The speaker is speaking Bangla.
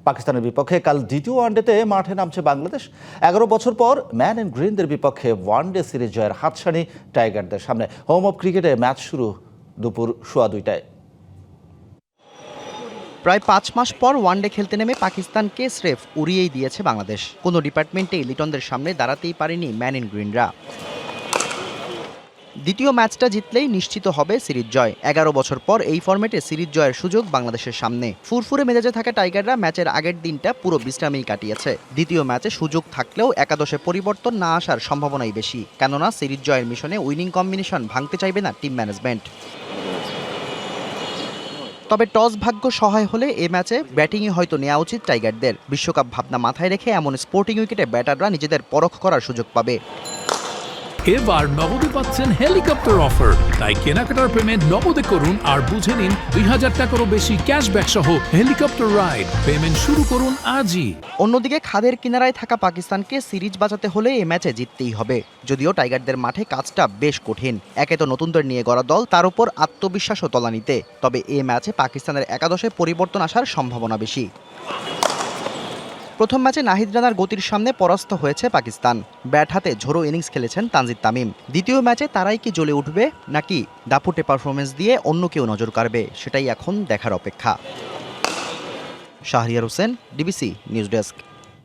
পাকিস্তানের বিপক্ষে কাল দ্বিতীয় ওয়ানডেতে মাঠে নামছে বাংলাদেশ। 11 বছর পর ম্যান অ্যান্ড গ্রিনদের বিপক্ষে ওয়ানডে সিরিজ জয়ের হাতছানি টাইগারদের সামনে। হোম অব ক্রিকেটে ম্যাচ শুরু দুপুর 2:15টায়। প্রায় 5 মাস পর ওয়ানডে খেলতে নেমে পাকিস্তানকে স্রেফ উড়িয়েই দিয়েছে বাংলাদেশ। কোনো ডিপার্টমেন্টেই লিটনদের সামনে দাঁড়াতেই পারেনি ম্যান ইন গ্রিনরা। দ্বিতীয় ম্যাচটা জিতলেই নিশ্চিত হবে সিরিজ জয়। 11 বছর পর এই ফরম্যাটে সিরিজ জয়ের সুযোগ বাংলাদেশের সামনে। ফুরফুরে মেজাজে থাকা টাইগাররা ম্যাচের আগের দিনটা পুরো বিশ্রামেই কাটিয়েছে। দ্বিতীয় ম্যাচে সুযোগ থাকলেও একাদশে পরিবর্তন না আসার সম্ভাবনাই বেশি, কেননা সিরিজ জয়ের মিশনে উইনিং কম্বিনেশন ভাঙতে চাইবে না টিম ম্যানেজমেন্ট। তবে টস ভাগ্য সহায় হলে এ ম্যাচে ব্যাটিংই হয়তো নেওয়া উচিত টাইগারদের। বিশ্বকাপ ভাবনা মাথায় রেখে এমন স্পোর্টিং উইকেটে ব্যাটাররা নিজেদের পরখ করার সুযোগ পাবে। এবার নগদে পাচ্ছেন হেলিকপ্টার অফার, তাই কেনাকাটার পেমেন্ট নগদে করুন আর বুঝে নিন 2000 টাকারও বেশি ক্যাশব্যাক সহ হেলিকপ্টার রাইড। পেমেন্ট শুরু করুন আজই। অন্যদিকে খাদের কিনারায় থাকা পাকিস্তানকে সিরিজ বাঁচাতে হলে এ ম্যাচে জিততেই হবে। যদিও টাইগারদের মাঠে কাজটা বেশ কঠিন। একে তো নতুনদের নিয়ে গড়া দল, তার উপর আত্মবিশ্বাসও তলানিতে। তবে এ ম্যাচে পাকিস্তানের একাদশে পরিবর্তন আসার সম্ভাবনা বেশি। প্রথম ম্যাচে নাহিদ রানার গতির সামনে পরাস্ত হয়েছে পাকিস্তান। ব্যাট হাতে ঝোড়ো ইনিংস খেলেছেন তানজিদ তামিম। দ্বিতীয় ম্যাচে তারাই কি জ্বলে উঠবে, নাকি দাপুটে পারফরমেন্স দিয়ে অন্য কেউ নজর কাড়বে, সেটাই এখন দেখার অপেক্ষা। Shahriar Hossain, DBC news desk.